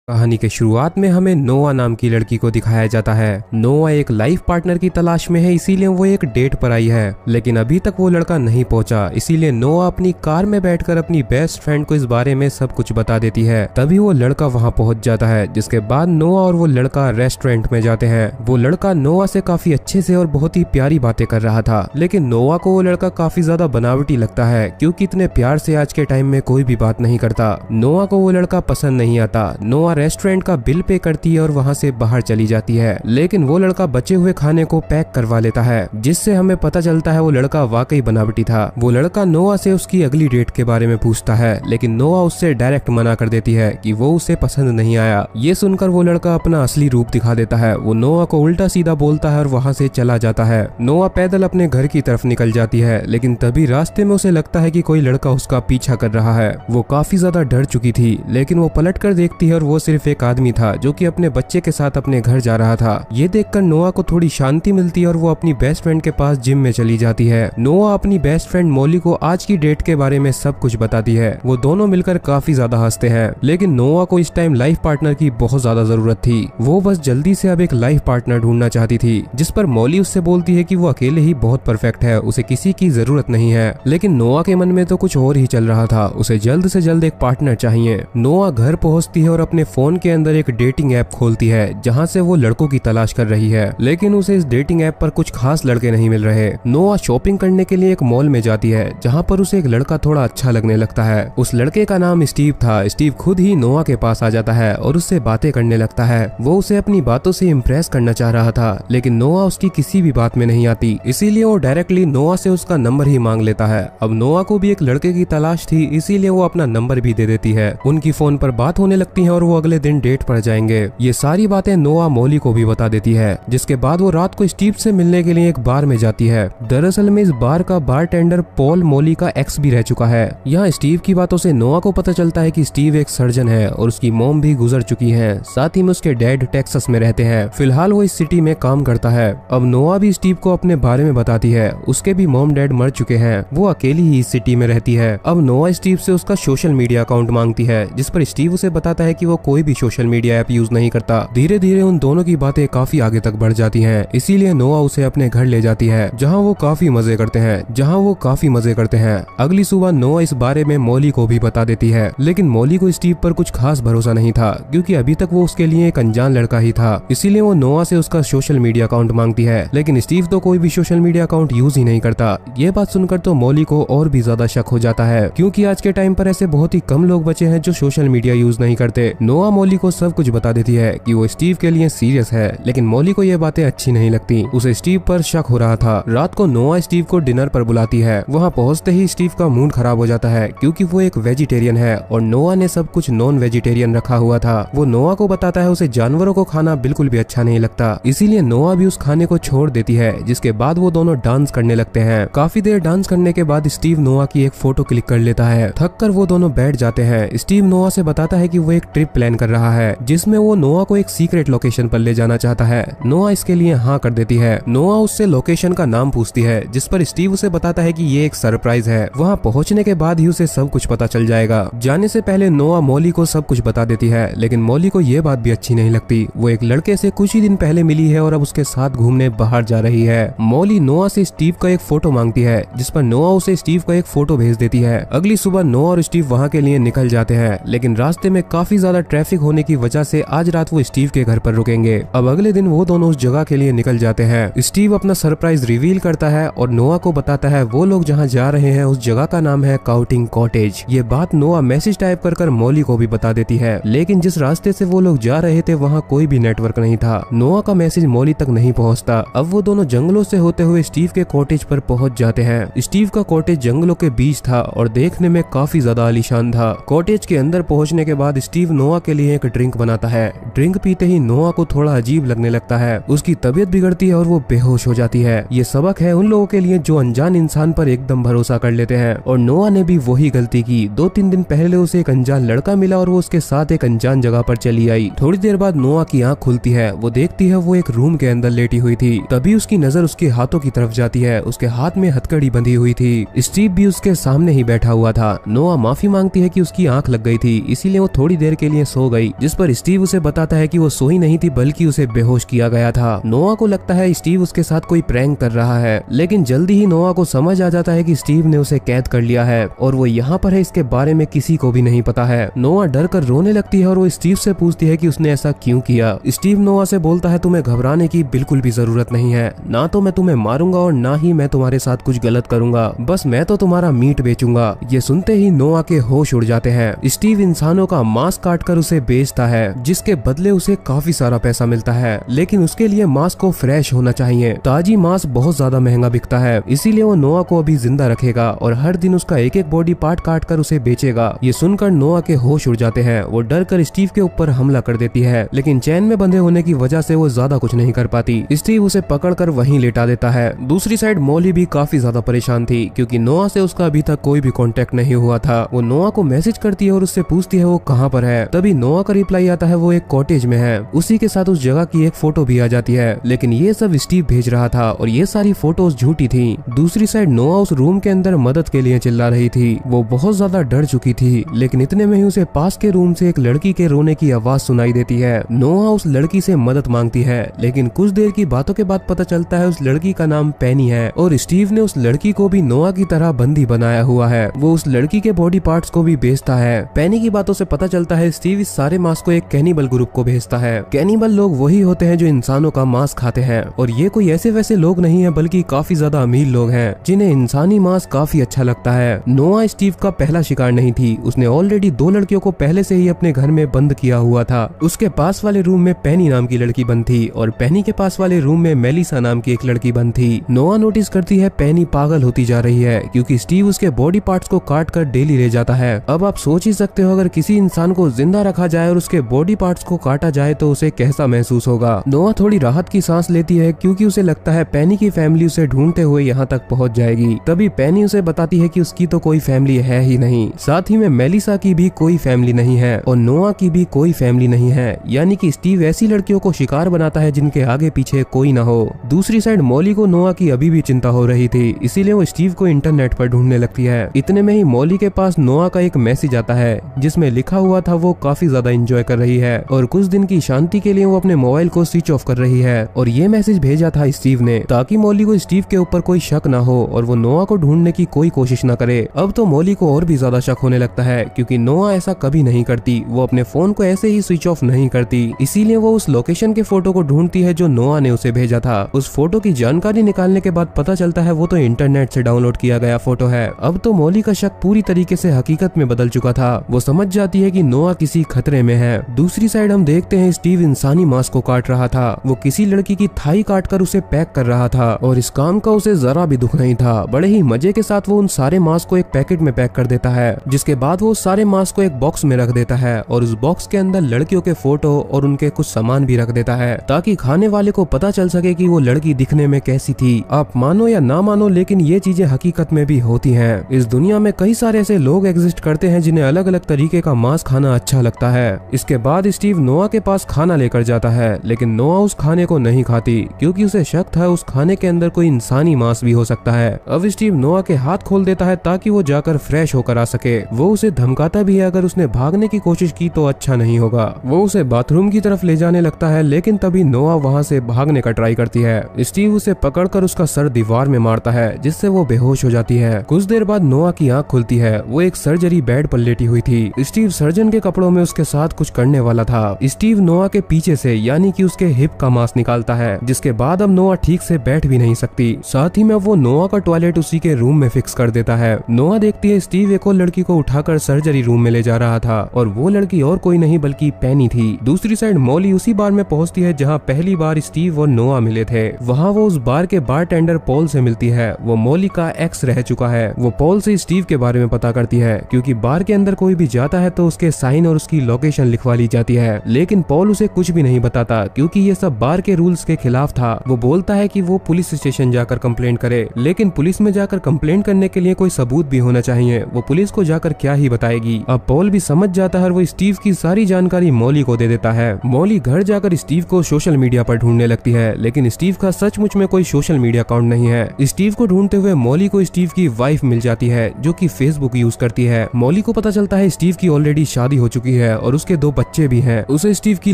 कहानी के शुरुआत में हमें नोआ नाम की लड़की को दिखाया जाता है। नोआ एक लाइफ पार्टनर की तलाश में है, इसीलिए वो एक डेट पर आई है, लेकिन अभी तक वो लड़का नहीं पहुंचा। इसीलिए नोआ अपनी कार में बैठकर अपनी बेस्ट फ्रेंड को इस बारे में सब कुछ बता देती है। तभी वो लड़का वहां पहुंच जाता है, जिसके बाद नोआ और वो लड़का रेस्टोरेंट में जाते हैं। वो लड़का नोआ से काफी अच्छे से और बहुत ही प्यारी बातें कर रहा था, लेकिन नोआ को वो लड़का काफी ज्यादा बनावटी लगता है, क्योंकि इतने प्यार से आज के टाइम में कोई भी बात नहीं करता। नोआ को वो लड़का पसंद नहीं आता। नोआ रेस्टोरेंट का बिल पे करती है और वहां से बाहर चली जाती है, लेकिन वो लड़का बचे हुए खाने को पैक करवा लेता है, जिससे हमें पता चलता है वो लड़का वाकई बनावटी था। वो लड़का नोआ से उसकी अगली डेट के बारे में पूछता है, लेकिन नोआ उससे डायरेक्ट मना कर देती है कि वो उसे पसंद नहीं आया। ये सुनकर वो लड़का अपना असली रूप दिखा देता है। वो नोआ को उल्टा सीधा बोलता है और वहां से चला जाता है। नोआ पैदल अपने घर की तरफ निकल जाती है, लेकिन तभी रास्ते में उसे लगता है कि कोई लड़का उसका पीछा कर रहा है। वो काफी ज्यादा डर चुकी थी, लेकिन वो पलट कर देखती है और वो सिर्फ एक आदमी था जो कि अपने बच्चे के साथ अपने घर जा रहा था। ये देखकर नोआ को थोड़ी शांति मिलती है और वो अपनी बेस्ट फ्रेंड के पास जिम में चली जाती है। नोआ अपनी बेस्ट फ्रेंड मोली को आज की डेट के बारे में सब कुछ बताती है। वो दोनों मिलकर काफी ज्यादा हंसते हैं, लेकिन नोआ को इस टाइम लाइफ पार्टनर की बहुत ज्यादा जरूरत थी। वो बस जल्दी से अब एक लाइफ पार्टनर ढूंढना चाहती थी, जिस पर मोली उससे बोलती है कि वो अकेले ही बहुत परफेक्ट है, उसे किसी की जरूरत नहीं है। लेकिन नोआ के मन में तो कुछ और ही चल रहा था, उसे जल्द से जल्द एक पार्टनर चाहिए। नोआ घर पहुंचती है और अपने फोन के अंदर एक डेटिंग ऐप खोलती है, जहां से वो लड़कों की तलाश कर रही है, लेकिन उसे इस डेटिंग ऐप पर कुछ खास लड़के नहीं मिल रहे। नोआ शॉपिंग करने के लिए एक मॉल में जाती है, जहां पर उसे एक लड़का थोड़ा अच्छा लगने लगता है। उस लड़के का नाम स्टीव था। स्टीव खुद ही नोआ के पास आ जाता है और उससे बातें करने लगता है। वो उसे अपनी बातों से इम्प्रेस करना चाह रहा था, लेकिन नोआ उसकी किसी भी बात में नहीं आती, इसीलिए वो डायरेक्टली नोआ से उसका नंबर ही मांग लेता है। अब नोआ को भी एक लड़के की तलाश थी, इसीलिए वो अपना नंबर भी दे देती है। उनकी फोन पर बात होने लगती है और वो अगले दिन डेट पर जाएंगे। ये सारी बातें नोआ मोली को भी बता देती है, जिसके बाद वो रात को स्टीव से मिलने के लिए एक बार में जाती है। दरअसल में इस बार का बारटेंडर पॉल मोली का एक्स भी रह चुका है। यहाँ स्टीव की बातों से नोआ को पता चलता है कि स्टीव एक सर्जन है और उसकी मॉम भी गुजर चुकी है। साथ ही में उसके डैड टेक्सास में रहते हैं। फिलहाल वो इस सिटी में काम करता है। अब नोआ भी स्टीव को अपने बारे में बताती है। उसके भी मॉम डैड मर चुके हैं, वो अकेली ही इस सिटी में रहती है। अब नोआ स्टीव से उसका सोशल मीडिया अकाउंट मांगती है, जिस पर स्टीव उसे बताता है कि वो कोई भी सोशल मीडिया ऐप यूज नहीं करता। धीरे धीरे उन दोनों की बातें काफी आगे तक बढ़ जाती हैं, इसीलिए नोआ उसे अपने घर ले जाती है, जहां वो काफी मजे करते हैं। अगली सुबह नोआ इस बारे में मोली को भी बता देती है, लेकिन मोली को स्टीव पर कुछ खास भरोसा नहीं था, क्योंकि अभी तक वो उसके लिए एक अनजान लड़का ही था। इसीलिए वो नोआ से उसका सोशल मीडिया अकाउंट मांगती है, लेकिन स्टीव तो कोई भी सोशल मीडिया अकाउंट यूज ही नहीं करता। ये बात सुनकर तो मोली को और भी ज्यादा शक हो जाता है, क्योंकि आज के टाइम पर ऐसे बहुत ही कम लोग बचे हैं जो सोशल मीडिया यूज नहीं करते। नोआ मोली को सब कुछ बता देती है कि वो स्टीव के लिए सीरियस है, लेकिन मोली को ये बातें अच्छी नहीं लगती। उसे स्टीव पर शक हो रहा था। रात को नोआ स्टीव को डिनर पर बुलाती है। वहां पहुंचते ही स्टीव का मूड खराब हो जाता है, क्योंकि वो एक वेजिटेरियन है और नोआ ने सब कुछ नॉन वेजिटेरियन रखा हुआ था। वो नोआ को बताता है उसे जानवरों को खाना बिल्कुल भी अच्छा नहीं लगता, इसीलिए नोआ भी उस खाने को छोड़ देती है, जिसके बाद वो दोनों डांस करने लगते हैं। काफी देर डांस करने के बाद स्टीव नोआ की एक फोटो क्लिक कर लेता है। थक कर वो दोनों बैठ जाते हैं। स्टीव नोआ से बताता है कि वो एक ट्रिप प्लान कर रहा है, जिसमें वो नोआ को एक सीक्रेट लोकेशन पर ले जाना चाहता है। नोआ इसके लिए हाँ कर देती है। नोआ उससे लोकेशन का नाम पूछती है, जिस पर स्टीव उसे बताता है कि ये एक सरप्राइज है। वहाँ पहुँचने के बाद ही उसे सब कुछ पता चल जाएगा। जाने से पहले नोआ मोली को सब कुछ बता देती है, लेकिन मोली को ये बात भी अच्छी नहीं लगती। वो एक लड़के से कुछ ही दिन पहले मिली है और अब उसके साथ घूमने बाहर जा रही है। मोली नोआ से स्टीव का एक फोटो मांगती है, जिस पर नोआ उसे स्टीव का एक फोटो भेज देती है। अगली सुबह नोआ और स्टीव वहाँ के लिए निकल जाते हैं, लेकिन रास्ते में काफी ज्यादा ट्रैफिक होने की वजह से आज रात वो स्टीव के घर पर रुकेंगे। अब अगले दिन वो दोनों उस जगह के लिए निकल जाते हैं। स्टीव अपना सरप्राइज रिवील करता है और नोआ को बताता है वो लोग जहाँ जा रहे हैं उस जगह का नाम है काउटिंग कॉटेज। ये बात नोआ मैसेज टाइप कर मोली को भी बता देती है, लेकिन जिस रास्ते से वो लोग जा रहे थे वहाँ कोई भी नेटवर्क नहीं था। नोआ का मैसेज मोली तक नहीं पहुँचता। अब वो दोनों जंगलों से होते हुए स्टीव के कॉटेज पर पहुँच जाते हैं। स्टीव का कॉटेज जंगलों के बीच था और देखने में काफी ज्यादा आलीशान था। कॉटेज के अंदर पहुँचने के बाद स्टीव नोआ के लिए एक ड्रिंक बनाता है। ड्रिंक पीते ही नोआ को थोड़ा अजीब लगने लगता है। उसकी तबीयत बिगड़ती है और वो बेहोश हो जाती है। ये सबक है उन लोगों के लिए जो अनजान इंसान पर एकदम भरोसा कर लेते हैं, और नोआ ने भी वही गलती की। 2-3 दिन पहले उसे एक अनजान लड़का मिला और वो उसके साथ एक अनजान जगह पर चली आई। थोड़ी देर बाद नोआ की आंख खुलती है। वो देखती है वो एक रूम के अंदर लेटी हुई थी। तभी उसकी नजर उसके हाथों की तरफ जाती है। उसके हाथ में हथकड़ी बंधी हुई थी। स्टीव भी उसके सामने ही बैठा हुआ था। नोआ माफी मांगती है कि उसकी आंख लग गई थी, इसीलिए वो थोड़ी देर के लिए सो गई, जिस पर स्टीव उसे बताता है कि वो सोई नहीं थी बल्कि उसे बेहोश किया गया था। नोआ को लगता है स्टीव उसके साथ कोई प्रैंक कर रहा है, लेकिन जल्दी ही नोआ को समझ आ जाता है कि स्टीव ने उसे कैद कर लिया है और वो यहाँ पर है, इसके बारे में किसी को भी नहीं पता है। नोआ डर कर रोने लगती है और वो स्टीव से पूछती है कि उसने ऐसा क्यों किया। स्टीव नोआ से बोलता है तुम्हें घबराने की बिल्कुल भी जरूरत नहीं है, ना तो मैं तुम्हें मारूंगा और ना ही मैं तुम्हारे साथ कुछ गलत करूंगा, बस मैं तो तुम्हारा मीट बेचूंगा। ये सुनते ही नोआ के होश उड़ जाते हैं। स्टीव इंसानों का मांस काट कर उसे बेचता है, जिसके बदले उसे काफी सारा पैसा मिलता है, लेकिन उसके लिए मांस को फ्रेश होना चाहिए। ताजी मांस बहुत ज्यादा महंगा बिकता है, इसीलिए वो नोआ को अभी जिंदा रखेगा और हर दिन उसका एक एक बॉडी पार्ट काट कर उसे बेचेगा। ये सुनकर नोआ के होश उड़ जाते हैं। वो डर कर स्टीव के ऊपर हमला कर देती है, लेकिन चैन में बंधे होने की वजह से वो ज्यादा कुछ नहीं कर पाती। स्टीव उसे पकड़कर वहीं लेटा देता है। दूसरी साइड मॉली भी काफी ज्यादा परेशान थी, क्योंकि नोआ से उसका अभी तक कोई भी कांटेक्ट नहीं हुआ था। वो नोआ को मैसेज करती है और उससे पूछती है वो कहाँ पर है। तभी नोआ का रिप्लाई आता है वो एक कॉटेज में है। उसी के साथ उस जगह की एक फोटो भी आ जाती है, लेकिन ये सब स्टीव भेज रहा था और ये सारी फोटोज झूठी थी। दूसरी साइड नोआ उस रूम के अंदर मदद के लिए चिल्ला रही थी। वो बहुत ज्यादा डर चुकी थी, लेकिन इतने में ही उसे पास के रूम से एक लड़की के रोने की आवाज सुनाई देती है। नोआ उस लड़की से मदद मांगती है, लेकिन कुछ देर की बातों के बाद पता चलता है उस लड़की का नाम पेनी है और स्टीव ने उस लड़की को भी नोआ की तरह बंदी बनाया हुआ है। वो उस लड़की के बॉडी पार्ट्स को भी बेचता है। पेनी की बातों से पता चलता है स्टीव इस सारे मांस को एक कैनिबल ग्रुप को भेजता है। कैनिबल लोग वही होते हैं जो इंसानों का मांस खाते हैं, और ये कोई ऐसे वैसे लोग नहीं है, बल्कि काफी ज्यादा अमीर लोग हैं जिन्हें इंसानी मांस काफी अच्छा लगता है। नोआ स्टीव का पहला शिकार नहीं थी। उसने ऑलरेडी 2 लड़कियों को पहले से ही अपने घर में बंद किया हुआ था। उसके पास वाले रूम में पेनी नाम की लड़की बंद थी और पेनी के पास वाले रूम में मेलिसा नाम की एक लड़की बंद थी। नोआ नोटिस करती है पेनी पागल होती जा रही है, क्योंकि स्टीव उसके बॉडी पार्ट्स को काट कर डेली ले जाता है। अब आप सोच ही सकते हो अगर किसी इंसान को जिंदा रखा जाए और उसके बॉडी पार्ट्स को काटा जाए तो उसे कैसा महसूस होगा। नोआ थोड़ी राहत की सांस लेती है, क्योंकि उसे लगता है पेनी की फैमिली उसे ढूंढते हुए यहाँ तक पहुँच जाएगी। तभी पेनी उसे बताती है कि उसकी तो कोई फैमिली है ही नहीं, साथ ही में मेलिसा की भी कोई फैमिली नहीं है और नोआ की भी कोई फैमिली नहीं है। यानी कि स्टीव ऐसी लड़कियों को शिकार बनाता है जिनके आगे पीछे कोई ना हो। दूसरी साइड मॉली को नोआ की अभी भी चिंता हो रही थी, इसीलिए वो स्टीव को इंटरनेट पर ढूंढने लगती है। इतने में ही मॉली के पास नोआ का एक मैसेज आता है जिसमें लिखा हुआ था वो काफी ज्यादा एंजॉय कर रही है और कुछ दिन की शांति के लिए वो अपने मोबाइल को स्विच ऑफ कर रही है। और ये मैसेज भेजा था स्टीव ने, ताकि मॉली को स्टीव के ऊपर कोई शक ना हो और वो नोआ को ढूंढने की कोई कोशिश ना करे। अब तो मॉली को और भी ज्यादा शक होने लगता है, क्योंकि नोआ ऐसा कभी नहीं करती। वो अपने फोन को ऐसे ही स्विच ऑफ नहीं करती, इसीलिए वो उस लोकेशन के फोटो को ढूंढती है जो नोआ ने उसे भेजा था। उस फोटो की जानकारी निकालने के बाद पता चलता है वो तो इंटरनेट से डाउनलोड किया गया फोटो है। अब तो मॉली का शक पूरी तरीके से हकीकत में बदल चुका था। वो समझ जाती है कि नोआ किसी खतरे में है। दूसरी साइड हम देखते हैं स्टीव इंसानी मांस को काट रहा था। वो किसी लड़की की थाई काट कर उसे पैक कर रहा था और इस काम का उसे जरा भी दुख नहीं था। बड़े ही मजे के साथ वो उन सारे मांस को एक पैकेट में पैक कर देता है, जिसके बाद वो सारे मांस को एक बॉक्स में रख देता है और उस बॉक्स के अंदर लड़कियों के फोटो और उनके कुछ सामान भी रख देता है, ताकि खाने वाले को पता चल सके कि वो लड़की दिखने में कैसी थी। आप मानो या ना मानो, लेकिन ये चीजें हकीकत में भी होती हैं। इस दुनिया में कई सारे ऐसे लोग एग्जिस्ट करते हैं जिन्हें अलग अलग तरीके का मांस खाना अच्छा लगता है। इसके बाद स्टीव नोआ के पास खाना लेकर जाता है, लेकिन नोआ उस खाने को नहीं खाती, क्योंकि उसे शक था उस खाने के अंदर कोई इंसानी मांस भी हो सकता है। अब स्टीव नोआ के हाथ खोल देता है ताकि वो जाकर फ्रेश होकर आ सके। वो उसे धमकाता भी है अगर उसने भागने की कोशिश की तो अच्छा नहीं होगा। वो उसे बाथरूम की तरफ ले जाने लगता है, लेकिन तभी नोआ वहाँ से भागने का ट्राई करती है। स्टीव उसे पकड़कर उसका सर दीवार में मारता है, जिससे वो बेहोश हो जाती है। कुछ देर बाद नोआ की आंख खुलती है। वो एक सर्जरी बेड पर लेटी हुई थी। स्टीव सर्जन के कपड़ों में उसके साथ कुछ करने वाला था। स्टीव नोआ के पीछे से यानी कि उसके हिप का मांस निकालता है, जिसके बाद अब नोआ ठीक से बैठ भी नहीं सकती। साथ ही में वो नोआ का टॉयलेट उसी के रूम में फिक्स कर देता है। नोआ देखती है स्टीव एक और लड़की को उठाकर सर्जरी रूम में ले जा रहा था और वो लड़की और कोई नहीं बल्कि पेनी थी। दूसरी साइड मॉली उसी बार में पहुंचती है जहां पहली बार स्टीव और नोआ मिले थे। वहां वो उस बार के बारटेंडर पॉल से मिलती है। वो मॉली का एक्स रह चुका है। वो पॉल से स्टीव के बारे में पता करती है, क्योंकि बार के अंदर कोई भी जाता है तो उसके साइन और उसकी लोकेशन लिखवा ली जाती है। लेकिन पॉल उसे कुछ भी नहीं बताता, क्योंकि ये सब बार के रूल्स के खिलाफ था। वो बोलता है कि वो पुलिस स्टेशन जाकर कंप्लेंट करे, लेकिन पुलिस में जाकर कंप्लेंट करने के लिए कोई सबूत भी होना चाहिए। वो पुलिस को जाकर क्या ही बताएगी। अब पॉल भी समझ जाता है और वो स्टीव की सारी जानकारी मॉली को दे देता है। मॉली घर जाकर स्टीव को सोशल मीडिया पर ढूंढने लगती है, लेकिन स्टीव का सचमुच में कोई सोशल मीडिया अकाउंट नहीं है। स्टीव को ढूंढते हुए मॉली को स्टीव की वाइफ मिल जाती है, जो कि फेसबुक यूज करती है। मॉली को पता चलता है स्टीव की ऑलरेडी शादी हो चुकी है है और उसके 2 बच्चे भी हैं। उसे स्टीव की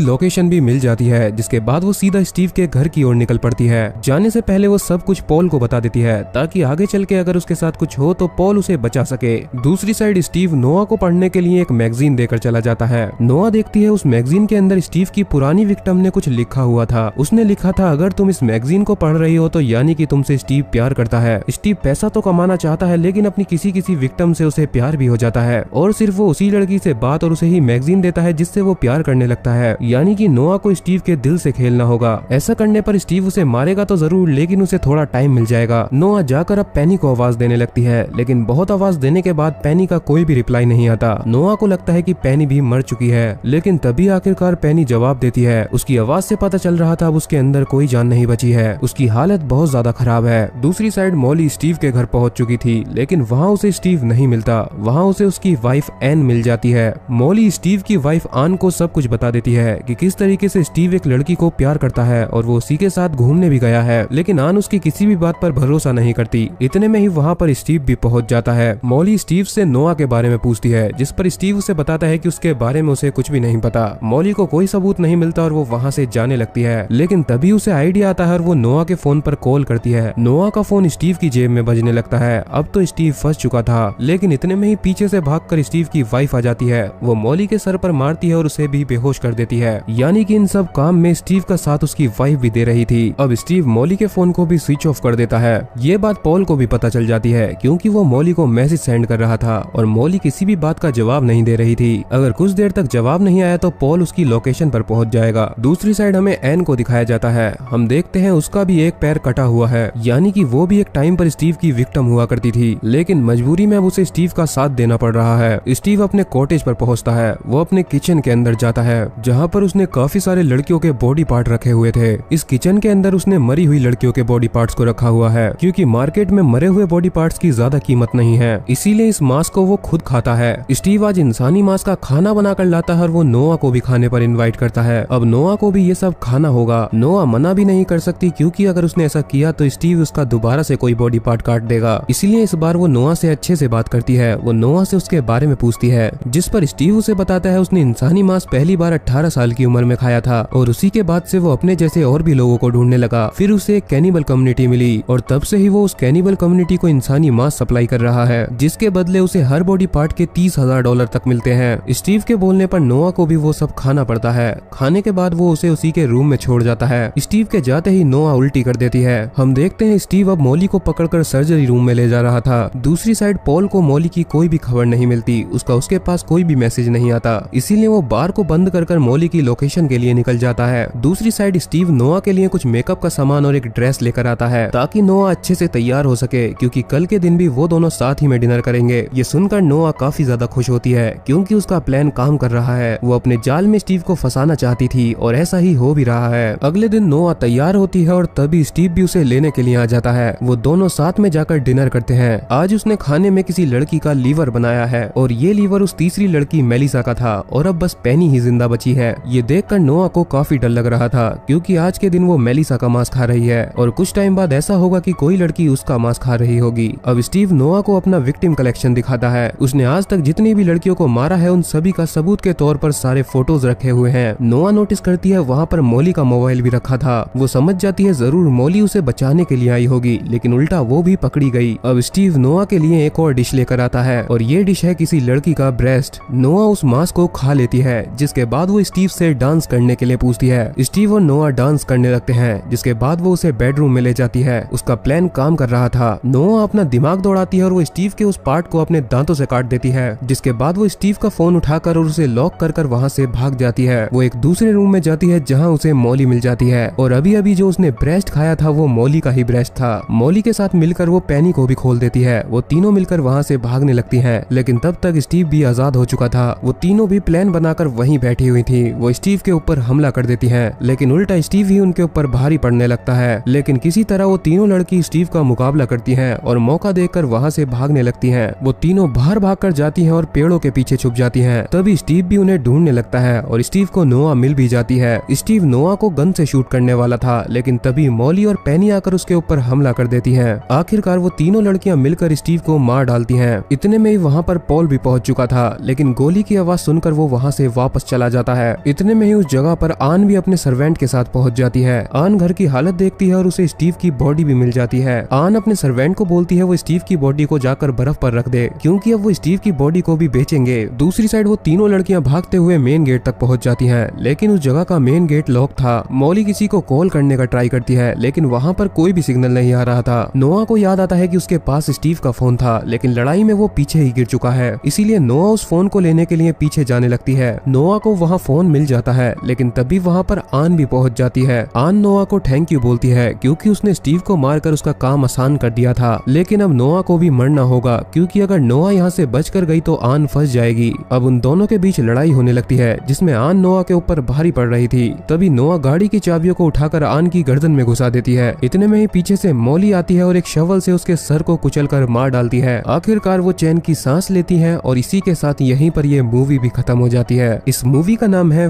लोकेशन भी मिल जाती है, जिसके बाद वो सीधा स्टीव के घर की ओर निकल पड़ती है। जाने से पहले वो सब कुछ पॉल को बता देती है ताकि आगे चल के अगर उसके साथ कुछ हो तो पॉल उसे बचा सके। दूसरी साइड स्टीव नोआ को पढ़ने के लिए एक मैगजीन देकर चला जाता है। नोआ देखती है उस मैगजीन के अंदर स्टीव की पुरानी विक्टिम ने कुछ लिखा हुआ था। उसने लिखा था, अगर तुम इस मैगजीन को पढ़ रही हो तो यानी कि तुमसे स्टीव प्यार करता है। स्टीव पैसा तो कमाना चाहता है लेकिन अपनी किसी विक्टिम से उसे प्यार भी हो जाता है और सिर्फ वो उसी लड़की से बात और उसे ही मैगजीन देता है जिससे वो प्यार करने लगता है। यानी कि नोआ को स्टीव के दिल से खेलना होगा। ऐसा करने पर स्टीव उसे मारेगा तो जरूर, लेकिन उसे थोड़ा टाइम मिल जाएगा। नोआ जाकर अब पेनी को आवाज देने लगती है, लेकिन बहुत आवाज देने के बाद पेनी का कोई भी रिप्लाई नहीं आता। नोआ को लगता है कि पेनी भी मर चुकी है, लेकिन तभी आखिरकार पेनी जवाब देती है। उसकी आवाज से पता चल रहा था अब उसके अंदर कोई जान नहीं बची है। उसकी हालत बहुत ज्यादा खराब है। दूसरी साइड मॉली स्टीव के घर पहुंच चुकी थी, लेकिन वहाँ उसे स्टीव नहीं मिलता। वहाँ उसे उसकी वाइफ एन मिल जाती है। मॉली स्टीव की वाइफ आन को सब कुछ बता देती है कि किस तरीके से स्टीव एक लड़की को प्यार करता है और वो उसी के साथ घूमने भी गया है, लेकिन आन उसकी किसी भी बात पर भरोसा नहीं करती। इतने में ही वहाँ पर स्टीव भी पहुंच जाता है। मॉली स्टीव से नोआ के बारे में पूछती है, जिस पर स्टीव उसे बताता है कि उसके बारे में उसे कुछ भी नहीं पता। मॉली को कोई सबूत नहीं मिलता और वो वहाँ से जाने लगती है, लेकिन तभी उसे आइडिया आता है और वो नोआ के फोन पर कॉल करती है। नोआ का फोन स्टीव की जेब में बजने लगता है। अब तो स्टीव फंस चुका था, लेकिन इतने में ही पीछे से भागकर स्टीव की वाइफ आ जाती है। वो मॉली के सर पर मारती है और उसे भी बेहोश कर देती है। यानी कि इन सब काम में स्टीव का साथ उसकी वाइफ भी दे रही थी। अब स्टीव मॉली के फोन को भी स्विच ऑफ कर देता है। ये बात पॉल को भी पता चल जाती है, क्योंकि वो मॉली को मैसेज सेंड कर रहा था और मॉली किसी भी बात का जवाब नहीं दे रही थी। अगर कुछ देर तक जवाब नहीं आया तो पॉल उसकी लोकेशन पर पहुंच जाएगा। दूसरी साइड हमें एन को दिखाया जाता है। हम देखते हैं उसका भी एक पैर कटा हुआ है, यानी कि वो भी एक टाइम पर स्टीव की विक्टिम हुआ करती थी, लेकिन मजबूरी में अब उसे स्टीव का साथ देना पड़ रहा है। स्टीव अपने कॉटेज पर पहुंचता है। वो अपने किचन के अंदर जाता है, जहां पर उसने काफी सारे लड़कियों के बॉडी पार्ट रखे हुए थे। इस किचन के अंदर उसने मरी हुई लड़कियों के बॉडी पार्ट्स को रखा हुआ है, क्योंकि मार्केट में मरे हुए बॉडी पार्ट्स की ज्यादा कीमत नहीं है, इसीलिए इस मांस को वो खुद खाता है। स्टीव आज इंसानी मांस का खाना बनाकर लाता है और वो नोआ को भी खाने पर इनवाइट करता है। अब नोआ को भी ये सब खाना होगा। नोआ मना भी नहीं कर सकती, क्योंकि अगर उसने ऐसा किया तो स्टीव उसका दोबारा से कोई बॉडी पार्ट काट देगा। इसीलिए इस बार वो नोआ से अच्छे से बात करती है। वो नोआ से उसके बारे में पूछती है, जिस पर स्टीव उसे बताता है उसने इंसानी मांस पहली बार 18 साल की उम्र में खाया था और उसी के बाद से वो अपने जैसे और भी लोगों को ढूंढने लगा। फिर उसे एक कैनिबल कम्युनिटी मिली और तब से ही वो उस कैनिबल कम्युनिटी को इंसानी मांस सप्लाई कर रहा है, जिसके बदले उसे हर बॉडी पार्ट के $30,000 तक मिलते हैं। स्टीव के बोलने पर नोआ को भी वो सब खाना पड़ता है। खाने के बाद वो उसे उसी के रूम में छोड़ जाता है। स्टीव के जाते ही नोआ उल्टी कर देती है। हम देखते हैं स्टीव अब मॉली को पकड़कर सर्जरी रूम में ले जा रहा था। दूसरी साइड पॉल को मॉली की कोई भी खबर नहीं मिलती। उसके पास कोई भी मैसेज नहीं आता, इसीलिए वो बार को बंद कर मॉली की लोकेशन के लिए निकल जाता है। दूसरी साइड स्टीव नोआ के लिए कुछ मेकअप का सामान और एक ड्रेस लेकर आता है, ताकि नोआ अच्छे से तैयार हो सके, क्योंकि कल के दिन भी वो दोनों साथ ही में डिनर करेंगे। ये सुनकर नोआ काफी ज्यादा खुश होती है, क्योंकि उसका प्लान काम कर रहा है। वो अपने जाल में स्टीव को फंसाना चाहती थी और ऐसा ही हो भी रहा है। अगले दिन नोआ तैयार होती है और तभी स्टीव भी उसे लेने के लिए आ जाता है। वो दोनों साथ में जाकर डिनर करते हैं। आज उसने खाने में किसी लड़की का लीवर बनाया है और ये लीवर उस तीसरी लड़की मेलिसा का था और अब बस पेनी ही जिंदा बची है। ये देखकर नोआ को काफी डर लग रहा था, क्योंकि आज के दिन वो मेलिसा का मांस खा रही है और कुछ टाइम बाद ऐसा होगा कि कोई लड़की उसका मांस खा रही होगी। अब स्टीव नोआ को अपना विक्टिम कलेक्शन दिखाता है। उसने आज तक जितनी भी लड़कियों को मारा है उन सभी का सबूत के तौर पर सारे फोटोज रखे हुए हैं। नोआ नोटिस करती है वहाँ पर मॉली का मोबाइल भी रखा था। वो समझ जाती है जरूर मॉली उसे बचाने के लिए आई होगी, लेकिन उल्टा वो भी पकड़ी गई। अब स्टीव नोआ के लिए एक और डिश लेकर आता है और ये डिश है किसी लड़की का ब्रेस्ट। नोआ उस मांस को खा लेती है, जिसके बाद वो स्टीव से डांस करने के लिए पूछती है। स्टीव और नोआ डांस करने लगते हैं, जिसके बाद वो उसे बेडरूम में ले जाती है। उसका प्लान काम कर रहा था। नोआ अपना दिमाग दौड़ाती है और वो स्टीव के उस पार्ट को अपने दांतों से काट देती है, जिसके बाद वो स्टीव का फोन उठाकर और उसे लॉक कर वहाँ से भाग जाती है। वो एक दूसरे रूम में जाती है जहाँ उसे मॉली मिल जाती है और अभी अभी जो उसने ब्रेस्ट खाया था वो मॉली का ही ब्रेस्ट था। मॉली के साथ मिलकर वो पेनी को भी खोल देती है। वो तीनों मिलकर वहाँ से भागने लगती हैं, लेकिन तब तक स्टीव भी आजाद हो चुका था। वो तीनों भी प्लान बनाकर वहीं बैठी हुई थी। वो स्टीव के ऊपर हमला कर देती हैं, लेकिन उल्टा स्टीव ही उनके ऊपर भारी पड़ने लगता है। लेकिन किसी तरह वो तीनों लड़की स्टीव का मुकाबला करती हैं और मौका देखकर वहाँ से भागने लगती हैं। वो तीनों बाहर भागकर जाती हैं और पेड़ों के पीछे छुप जाती हैं। तभी स्टीव भी उन्हें ढूंढने लगता है और स्टीव को नोआ मिल भी जाती है। स्टीव नोआ को गन से शूट करने वाला था, लेकिन तभी मॉली और पेनी आकर उसके ऊपर हमला कर देती हैं। आखिरकार वो तीनों लड़कियां मिलकर स्टीव को मार डालती हैं। इतने में ही वहाँ पर पॉल भी पहुंच चुका था, लेकिन गोली की आवाज सुनकर वो वहाँ से वापस चला जाता है। इतने में ही उस जगह पर आन भी अपने सर्वेंट के साथ पहुंच जाती है। आन घर की हालत देखती है और उसे स्टीव की बॉडी भी मिल जाती है। आन अपने सर्वेंट को बोलती है वो स्टीव की बॉडी को जाकर बर्फ पर रख दे, क्योंकि अब वो स्टीव की बॉडी को भी बेचेंगे। दूसरी साइड वो तीनों लड़कियां भागते हुए मेन गेट तक पहुंच जाती हैं, लेकिन उस जगह का मेन गेट लॉक था। मॉली किसी को कॉल करने का ट्राई करती है, लेकिन वहाँ पर कोई भी सिग्नल नहीं आ रहा था। नोआ को याद आता है कि उसके पास स्टीव का फोन था, लेकिन लड़ाई में वो पीछे ही गिर चुका है। इसीलिए नोआ उस फोन को लेने के लिए पीछे जाने लगती है। नोआ को वहाँ फोन मिल जाता है, लेकिन तभी वहाँ पर आन भी पहुंच जाती है। आन नोआ को थैंक यू बोलती है, क्योंकि उसने स्टीव को मारकर उसका काम आसान कर दिया था। लेकिन अब नोआ को भी मरना होगा, क्योंकि अगर नोआ यहाँ से बचकर गई तो आन फंस जाएगी। अब उन दोनों के बीच लड़ाई होने लगती है, जिसमें आन नोआ के ऊपर भारी पड़ रही थी। तभी नोआ गाड़ी की चाबियों को उठाकर आन की गर्दन में घुसा देती है। इतने में ही पीछे से मॉली आती है और एक शवल से उसके सर को कुचलकर मार डालती है। आखिरकार वो चैन की सांस लेती है और इसी के साथ यहीं पर ये मूवी भी खत्म हो जाती है। इस मूवी का नाम है